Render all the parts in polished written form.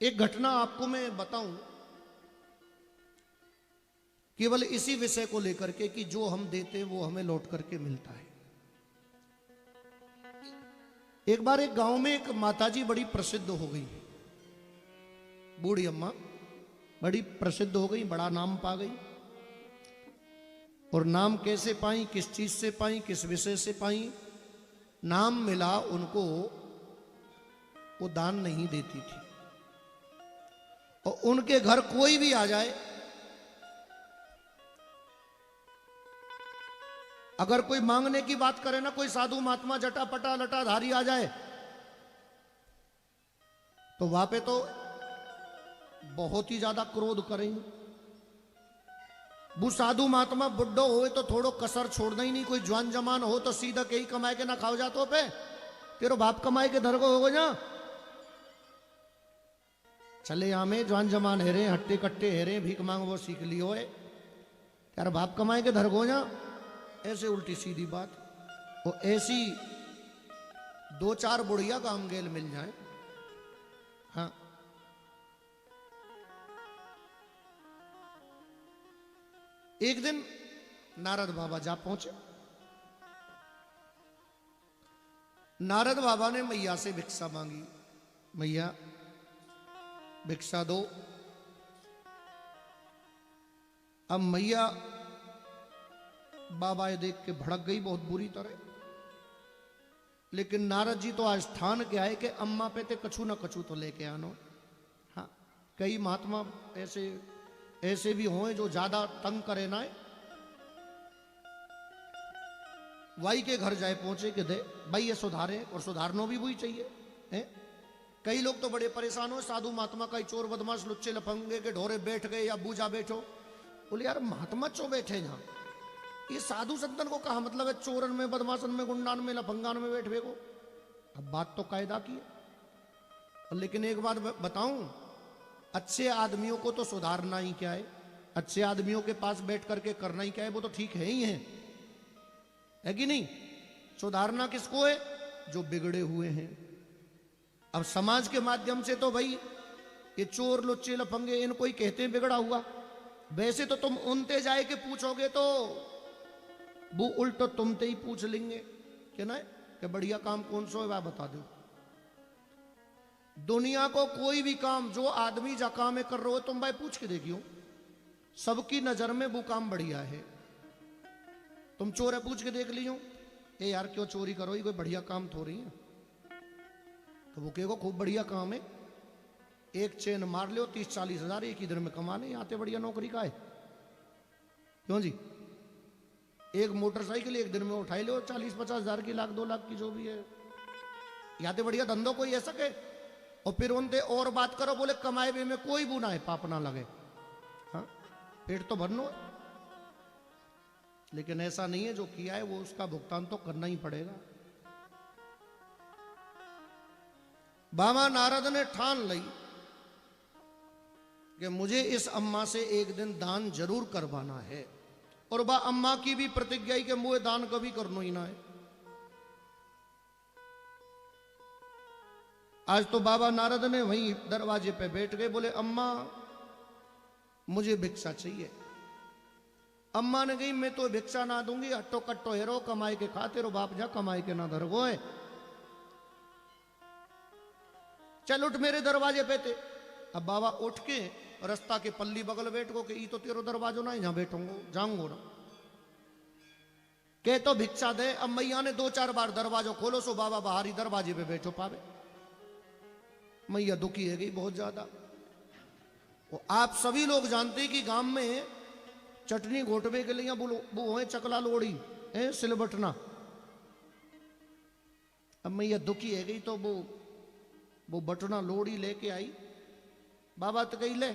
एक घटना आपको मैं बताऊं केवल इसी विषय को लेकर के कि जो हम देते वो हमें लौट करके मिलता है। एक बार एक गांव में एक माताजी बड़ी प्रसिद्ध हो गई, बूढ़ी अम्मा बड़ी प्रसिद्ध हो गई, बड़ा नाम पा गई। और नाम कैसे पाई, किस चीज से पाई, किस विषय से पाई? नाम मिला उनको, वो दान नहीं देती थी। और उनके घर कोई भी आ जाए, अगर कोई मांगने की बात करे ना, कोई साधु महात्मा जटा पटा लटाधारी आ जाए तो वहां पे तो बहुत ही ज्यादा क्रोध करेंगे। वो साधु महात्मा बुड्ढो हो तो थोड़ो कसर छोड़ना ही नहीं। कोई जवान जमान हो तो सीधा कहीं कमाए के ना खाओ जातो पे, तेरो बाप कमाए के धर को होगो जा। चले आमे जवान जमान हेरे, हट्टे कट्टे हेरे, भीख मांग वो सीख लियो है, तेरा बाप कमाए के धर को जा। ऐसे उल्टी सीधी बात। और ऐसी दो चार बुढ़िया काम गेल मिल जाए। हाँ, एक दिन नारद बाबा जा पहुंचे। नारद बाबा ने मैया से भिक्षा मांगी, मैया भिक्षा दो। अब मैया बाबा ये देख के भड़क गई बहुत बुरी तरह। लेकिन नारद जी तो आस्थान के आए कि अम्मा पे ते कछु ना कछु तो लेके आनो। हाँ, कई महात्मा ऐसे ऐसे भी हों जो ज्यादा तंग करे ना, वाई के घर जाए पहुंचे कि दे भाई ये सुधारे, और सुधारनो भी वही चाहिए है। कई लोग तो बड़े परेशान हो, साधु महात्मा का चोर बदमाश लुच्चे लफंगे के ढोरे बैठ गए या बूझा बैठो। बोले यार महात्मा चो बैठे यहाँ, ये साधु संतन को कहा मतलब है चोरन में, बदमाशन में, गुंडान में, लफंगान में बैठे को। अब बात तो कायदा की है। लेकिन एक बात बताऊं, अच्छे आदमियों को तो सुधारना ही क्या है, अच्छे आदमियों के पास बैठ करके करना ही क्या है, वो तो ठीक है ही है कि नहीं? सुधारना किसको है? जो बिगड़े हुए हैं। अब समाज के माध्यम से तो भाई ये चोर लुच्चे लफंगे इनको ही कहते हैं बिगड़ा हुआ। वैसे तो तुम उनते जाए के पूछोगे तो वो उल्टो तुमते ही पूछ लेंगे कि ना कि बढ़िया काम कौन सा है वह बता दो। दुनिया को कोई भी काम जो आदमी जा काम कर रहे हो तुम भाई पूछ के देखियो, सबकी नजर में वो काम बढ़िया है। तुम चोर है पूछ के देख लियो, ए यार क्यों चोरी करो, ये कोई बढ़िया काम थोड़ी है। तो वो कहेगा खूब बढ़िया काम है, एक चेन मार लो 30-40 हजार एक ही दिन में कमा ले, आते बढ़िया नौकरी का है। क्यों जी? एक मोटरसाइकिल एक दिन में उठाई लो 40-50 हजार की, लाख 2 लाख की जो भी है, याते बढ़िया धंधो कोई ऐसा के। और फिर उनसे और बात करो, बोले कमाए भी में कोई बुना है, पाप ना लगे। हाँ, पेट तो भरनो है। लेकिन ऐसा नहीं है, जो किया है वो उसका भुगतान तो करना ही पड़ेगा। बाबा नारद ने ठान ली कि मुझे इस अम्मा से एक दिन दान जरूर करवाना है। और बा अम्मा की भी प्रतिज्ञा ही कि मुझे दान कभी करनो ही ना है। आज तो बाबा नारद ने वहीं दरवाजे पे बैठ गए, बोले अम्मा मुझे भिक्षा चाहिए। अम्मा ने कही मैं तो भिक्षा ना दूंगी, हट्टो कट्टो हेरो, कमाए के खाते रो बाप जा, कमाए के ना धरगो है। चल उठ मेरे दरवाजे पे थे। अब बाबा उठ के रास्ता के पल्ली बगल बैठ गो कि ई तो तेरो दरवाजो ना, जहां बैठूंगो जाऊंगो ना। के तो भिक्षा दे। अब मैया ने 2-4 बार दरवाजो खोलो सो बाबा बाहरी दरवाजे पे बैठो पावे। मैया दुखी है गई बहुत ज्यादा। आप सभी लोग जानते हैं कि गांव में चटनी घोटवे के लिए वो है चकला लोड़ी है, सिलबटना। अब मैया दुखी है गई तो वो बटना लोड़ी लेके आई। बाबा तो कही ले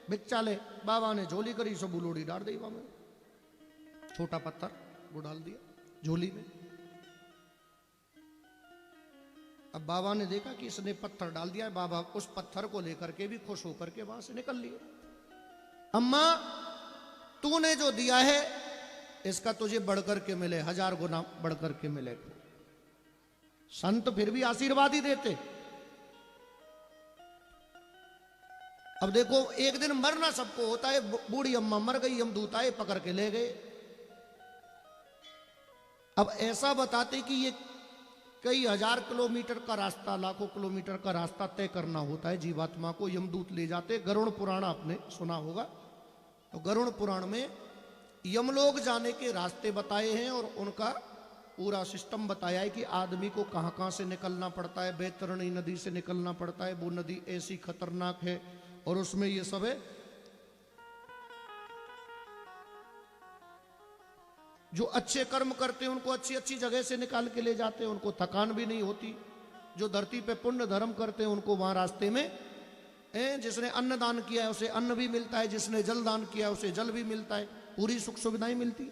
भिक्षा ले। बाबा ने झोली करी, सब लोड़ी डाल दी में, छोटा पत्थर वो डाल दिया झोली में। अब बाबा ने देखा कि इसने पत्थर डाल दिया है, बाबा उस पत्थर को लेकर के भी खुश होकर के वहां से निकल लिए। अम्मा तूने जो दिया है इसका तुझे बढ़कर के मिले, 1000 गुना बढ़कर के मिले। संत फिर भी आशीर्वाद ही देते। अब देखो एक दिन मरना सबको होता है, बूढ़ी अम्मा मर गई, यमदूत आए पकड़ के ले गए। अब ऐसा बताते कि ये कई हजार किलोमीटर का रास्ता, लाखों किलोमीटर का रास्ता तय करना होता है जीवात्मा को, यमदूत ले जाते। गरुड़ पुराण आपने सुना होगा, तो गरुड़ पुराण में यमलोक जाने के रास्ते बताए हैं और उनका पूरा सिस्टम बताया है कि आदमी को कहाँ कहाँ से निकलना पड़ता है। बैतरणी नदी से निकलना पड़ता है, वो नदी ऐसी खतरनाक है और उसमें ये सब है। जो अच्छे कर्म करते हैं उनको अच्छी अच्छी जगह से निकाल के ले जाते हैं, उनको थकान भी नहीं होती। जो धरती पे पुण्य धर्म करते हैं उनको वहां रास्ते में जिसने अन्न दान किया है उसे अन्न भी मिलता है, जिसने जल दान किया है उसे जल भी मिलता है, पूरी सुख सुविधाएं मिलती।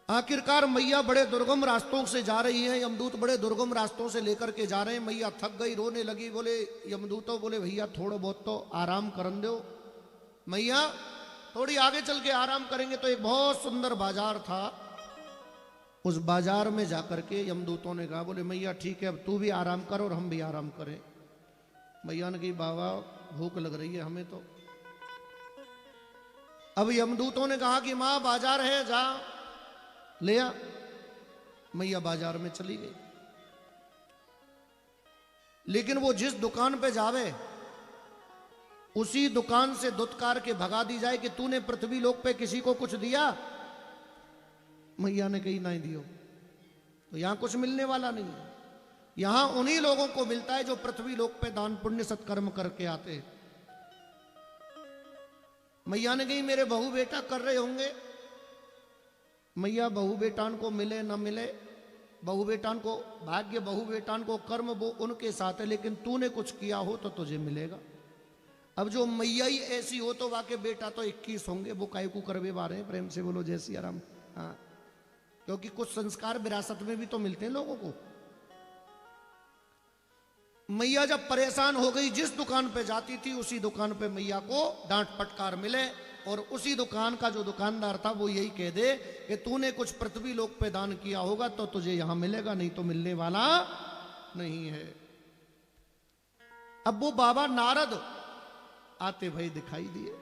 आखिरकार मैया बड़े दुर्गम रास्तों से जा रही है, यमदूत बड़े दुर्गम रास्तों से लेकर के जा रहे हैं। मैया थक गई, रोने लगी। बोले यमदूतों, बोले भैया थोड़ा बहुत तो आराम करन दो। मैया थोड़ी आगे चल के आराम करेंगे। तो एक बहुत सुंदर बाजार था, उस बाजार में जाकर के यमदूतों ने कहा, बोले मैया ठीक है अब तू भी आराम कर और हम भी आराम करें। मैया ने कही बाबा भूख लग रही है हमें तो। अब यमदूतों ने कहा कि मां बाजार है, जा ले आ। मैया बाजार में चली गई, लेकिन वो जिस दुकान पे जावे उसी दुकान से दुत्कार के भगा दी जाए कि तूने पृथ्वी लोक पे किसी को कुछ दिया। मैया ने कही नहीं दियो, तो यहां कुछ मिलने वाला नहीं है। यहां उन्हीं लोगों को मिलता है जो पृथ्वी लोक पे दान पुण्य सत्कर्म करके आते हैं। मैया ने कही मेरे बहू बेटा कर रहे होंगे। मैया बहू बेटान को मिले न मिले, बहू बेटान को भाग्य, बहू बेटान को कर्म, वो उनके साथ है, लेकिन तूने कुछ किया हो तो तुझे मिलेगा। अब जो मैया ही ऐसी हो तो वाके बेटा तो 21 होंगे, वो काय को करवे बारे हैं। प्रेम से बोलो जय सिया राम। हाँ, क्योंकि कुछ संस्कार विरासत में भी तो मिलते हैं लोगों को। मैया जब परेशान हो गई, जिस दुकान पे जाती थी उसी दुकान पे मैया को डांट फटकार मिले, और उसी दुकान का जो दुकानदार था वो यही कह दे कि तूने कुछ पृथ्वी लोक पे दान किया होगा तो तुझे यहां मिलेगा, नहीं तो मिलने वाला नहीं है। अब वो बाबा नारद आते भाई दिखाई दिए,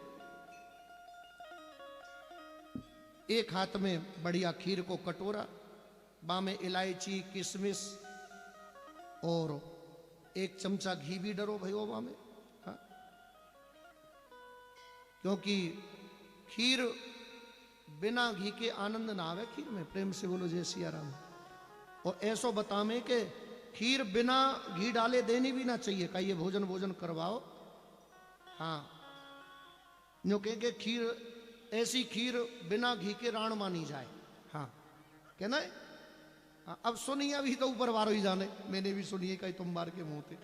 एक हाथ में बढ़िया खीर को कटोरा, बामे इलायची किशमिश और एक चमचा घी भी डरो भाई वो में। हाँ? क्योंकि खीर बिना घी के आनंद ना आवे खीर में। प्रेम से बोलो जय सिया राम। और ऐसो बतावे कि खीर बिना घी डाले देनी भी ना चाहिए, का ये भोजन भोजन करवाओ। हाँ, जो कहेंगे खीर, ऐसी खीर बिना घी के राण मानी जाए। हाँ कहना है। हाँ, अब सुनिए, अभी तो ऊपर वारो ही जाने, मैंने भी सुनिए कहीं तुम बार के मुंह थे।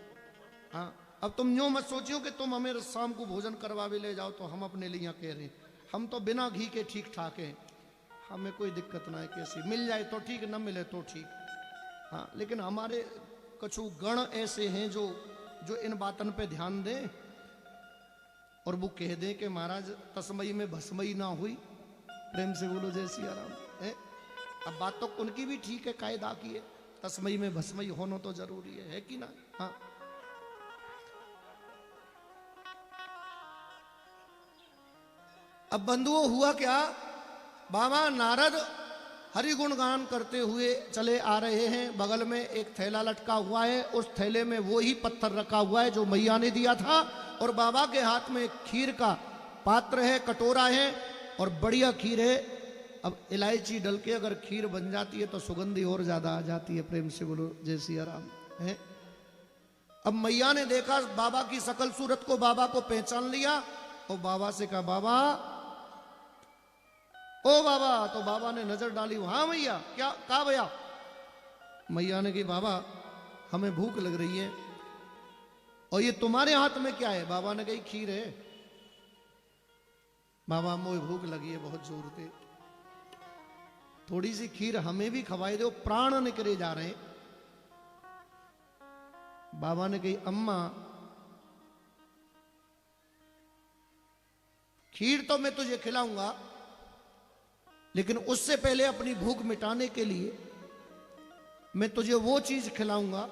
हाँ, अब तुम यूं मत सोचियो कि तुम हमें शाम को भोजन करवावे ले जाओ तो हम अपने लिए कह रहे हैं। हम तो बिना घी के ठीक ठाक हैं, हमें कोई दिक्कत ना है, कैसी मिल जाए तो ठीक, न मिले तो ठीक। हाँ, लेकिन हमारे कुछ गण ऐसे हैं जो इन बातन पे ध्यान दें और वो कह दें कि महाराज तस्मई में भस्मई ना हुई। प्रेम से बोलो जय सिया राम। अब बात तो उनकी भी ठीक है, कायदा की है, तस्मई में भस्मई होना तो जरूरी है कि ना। हाँ, अब बंधुओं हुआ क्या, बाबा नारद हरि गुणगान करते हुए चले आ रहे हैं। बगल में एक थैला लटका हुआ है, उस थैले में वो ही पत्थर रखा हुआ है जो मैया ने दिया था, और बाबा के हाथ में खीर का पात्र है, कटोरा है और बढ़िया खीर है। अब इलायची डल के अगर खीर बन जाती है तो सुगंधी और ज्यादा आ जाती है। प्रेम से बोलो जय सिया राम। है, अब मैया ने देखा बाबा की सकल सूरत को, बाबा को पहचान लिया और बाबा से कहा बाबा, ओ बाबा। तो बाबा ने नजर डाली, हाँ मैया, क्या कहा भैया। मैया ने कही बाबा हमें भूख लग रही है, और ये तुम्हारे हाथ में क्या है। बाबा ने कही खीर है। बाबा मोए भूख लगी है बहुत जोर से, थोड़ी सी खीर हमें भी खवाई दो, प्राण निकले जा रहे हैं। बाबा ने कही अम्मा खीर तो मैं तुझे खिलाऊंगा, लेकिन उससे पहले अपनी भूख मिटाने के लिए मैं तुझे वो चीज खिलाऊंगा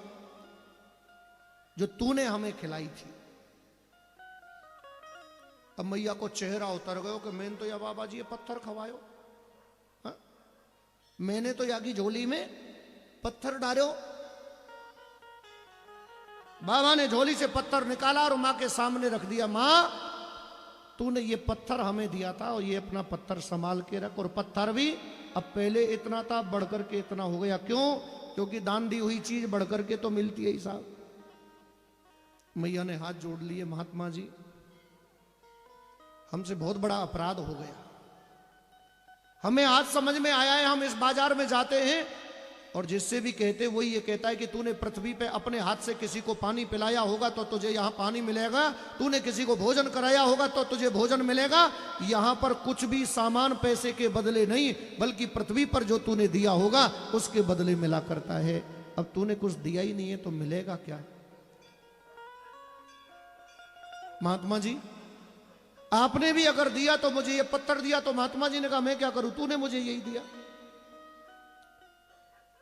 जो तूने हमें खिलाई थी। अब मैया को चेहरा उतर गयो कि मैंने तो या बाबा जी ये पत्थर खवायो, हाँ? मैंने तो यागी झोली में पत्थर डालो। बाबा ने झोली से पत्थर निकाला और मां के सामने रख दिया। मां, तूने ये पत्थर हमें दिया था और ये अपना पत्थर संभाल के रख। और पत्थर भी अब पहले इतना था, बढ़कर के इतना हो गया। क्यों? क्योंकि दान दी हुई चीज बढ़कर के तो मिलती है ही साहब। मैया ने हाथ जोड़ लिए, महात्मा जी हमसे बहुत बड़ा अपराध हो गया। हमें आज समझ में आया है, हम इस बाजार में जाते हैं और जिससे भी कहते वही ये कहता है कि तूने पृथ्वी पे अपने हाथ से किसी को पानी पिलाया होगा तो तुझे यहाँ पानी मिलेगा, तूने किसी को भोजन कराया होगा तो तुझे भोजन मिलेगा। यहाँ पर कुछ भी सामान पैसे के बदले नहीं, बल्कि पृथ्वी पर जो तूने दिया होगा उसके बदले मिला करता है। अब तूने कुछ दिया ही नहीं है तो मिलेगा क्या? महात्मा जी आपने भी अगर दिया तो मुझे ये पत्थर दिया, तो महात्मा जी ने कहा मैं क्या करूं, तूने मुझे यही दिया।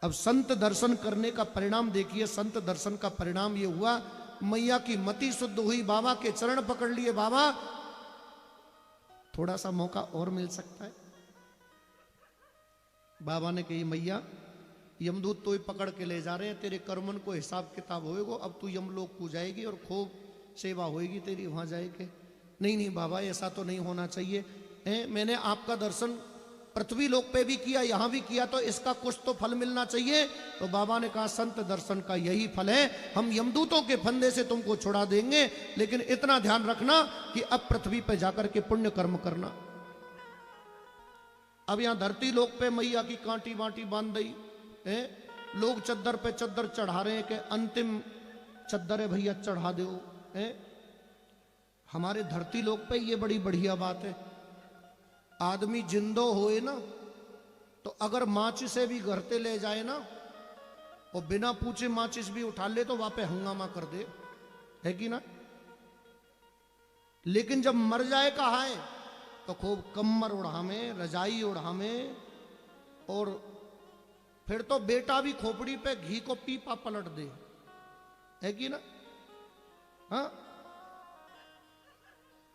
अब संत दर्शन करने का परिणाम देखिए। संत दर्शन का परिणाम ये हुआ, मैया की मति शुद्ध हुई, बाबा के चरण पकड़ लिए। बाबा थोड़ा सा मौका और मिल सकता है? बाबा ने कही मैया यमदूत तो ही पकड़ के ले जा रहे हैं, तेरे कर्मन को हिसाब किताब होएगो, अब तू यमलोक को जाएगी और खूब सेवा होएगी तेरी, वहां जाएगी। नहीं नहीं बाबा ऐसा तो नहीं होना चाहिए, मैंने आपका दर्शन पृथ्वी लोक पे भी किया, यहां भी किया, तो इसका कुछ तो फल मिलना चाहिए। तो बाबा ने कहा संत दर्शन का यही फल है, हम यमदूतों के फंदे से तुमको छुड़ा देंगे, लेकिन इतना ध्यान रखना कि अब पृथ्वी पे जाकर के पुण्य कर्म करना। अब यहां धरती लोक पे मैया की कांटी वाटी बांध दी है, लोग चद्दर पे चद्दर चढ़ा रहे हैं कि अंतिम चद्दर है भैया चढ़ा दो है। हमारे धरती लोक पे ये बड़ी बढ़िया बात है, आदमी जिंदो होए ना तो अगर माचिस से भी घर ते ले जाए ना और बिना पूछे माचिस भी उठा ले तो वहां पे हंगामा कर दे, है कि ना? लेकिन जब मर जाए कहा है तो खूब कम्मर उड़ामे, रजाई उड़ामे, और फिर तो बेटा भी खोपड़ी पे घी को पीपा पलट दे, है कि ना? हाँ,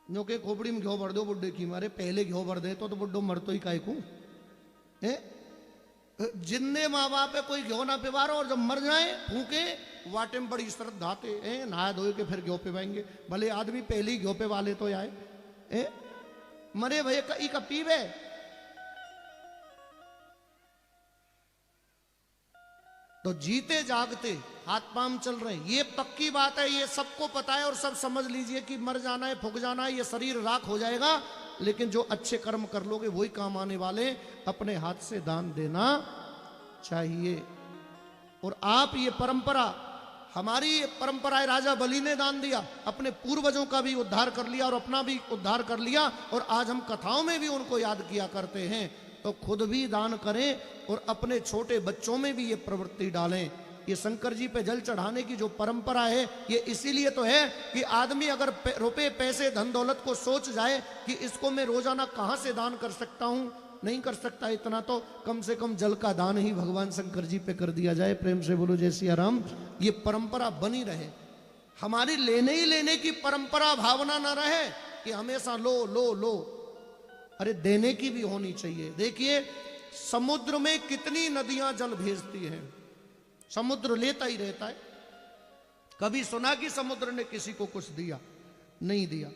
नो के खोपड़ी में घ्यो भर दो बुड्ढे की मारे, पहले घ्यो भर दे तो बुड्ढो मर तो ही काय को है। जिन्ने माँ बाप है कोई घ्यो ना पिवारो, और जब मर जाए फूके वाटे में बड़ी श्रद्धा थे, नहाया धोए के फिर घ्यो पिवाएंगे। भले आदमी पहले ही घ्यो पे वाले तो आए, मरे भैया कई का पीवे। तो जीते जागते हाथ पांव चल रहे हैं, ये पक्की बात है, ये सबको पता है और सब समझ लीजिए कि मर जाना है, फूक जाना है, ये शरीर राख हो जाएगा, लेकिन जो अच्छे कर्म कर लोगे वही काम आने वाले। अपने हाथ से दान देना चाहिए। और आप ये परंपरा, हमारी ये परंपरा है, राजा बलि ने दान दिया, अपने पूर्वजों का भी उद्धार कर लिया और अपना भी उद्धार कर लिया, और आज हम कथाओं में भी उनको याद किया करते हैं। तो खुद भी दान करें और अपने छोटे बच्चों में भी ये प्रवृत्ति डालें। ये शंकर जी पे जल चढ़ाने की जो परंपरा है ये इसीलिए तो है कि आदमी अगर रुपए पैसे धन दौलत को सोच जाए कि इसको मैं रोजाना कहां से दान कर सकता हूं, नहीं कर सकता इतना, तो कम से कम जल का दान ही भगवान शंकर जी पे कर दिया जाए। प्रेम से बोलो जय सिया राम। ये परंपरा बनी रहे, हमारी लेने ही लेने की परंपरा भावना ना रहे कि हमेशा लो लो लो, अरे देने की भी होनी चाहिए। देखिए समुद्र में कितनी नदियां जल भेजती हैं, समुद्र लेता ही रहता है। कभी सुना कि समुद्र ने किसी को कुछ दिया? नहीं दिया।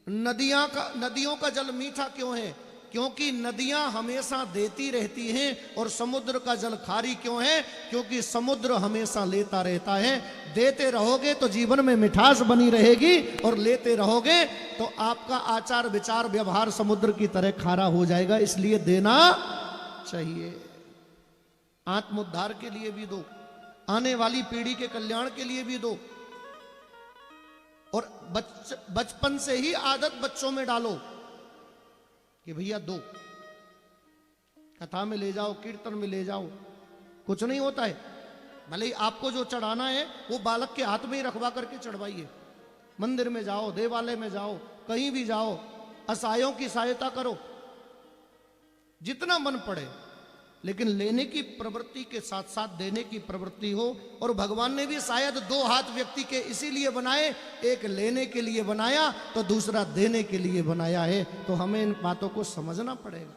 नदियों का जल मीठा क्यों है? क्योंकि नदियां हमेशा देती रहती हैं। और समुद्र का जल खारी क्यों है? क्योंकि समुद्र हमेशा लेता रहता है। देते रहोगे तो जीवन में मिठास बनी रहेगी, और लेते रहोगे तो आपका आचार विचार व्यवहार समुद्र की तरह खारा हो जाएगा। इसलिए देना चाहिए। आत्मोद्धार के लिए भी दो, आने वाली पीढ़ी के कल्याण के लिए भी दो, और बचपन से ही आदत बच्चों में डालो कि भैया दो, कथा में ले जाओ, कीर्तन में ले जाओ, कुछ नहीं होता है। भले ही आपको जो चढ़ाना है वो बालक के हाथ में ही रखवा करके चढ़वाइए। मंदिर में जाओ, देवालय में जाओ, कहीं भी जाओ, असहायों की सहायता करो जितना मन पड़े, लेकिन लेने की प्रवृत्ति के साथ साथ देने की प्रवृत्ति हो। और भगवान ने भी शायद दो हाथ व्यक्ति के इसीलिए बनाए, एक लेने के लिए बनाया तो दूसरा देने के लिए बनाया है। तो हमें इन बातों को समझना पड़ेगा।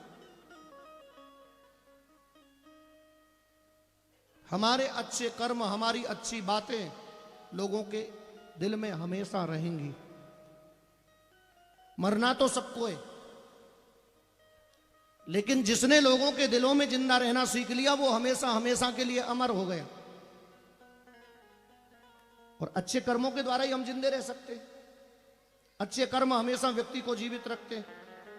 हमारे अच्छे कर्म, हमारी अच्छी बातें लोगों के दिल में हमेशा रहेंगी। मरना तो सबको है, लेकिन जिसने लोगों के दिलों में जिंदा रहना सीख लिया वो हमेशा हमेशा के लिए अमर हो गया। और अच्छे कर्मों के द्वारा ही हम जिंदे रह सकते हैं। अच्छे कर्म हमेशा व्यक्ति को जीवित रखते हैं।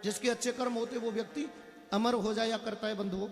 जिसके अच्छे कर्म होते वो व्यक्ति अमर हो जाया करता है बंधुओं।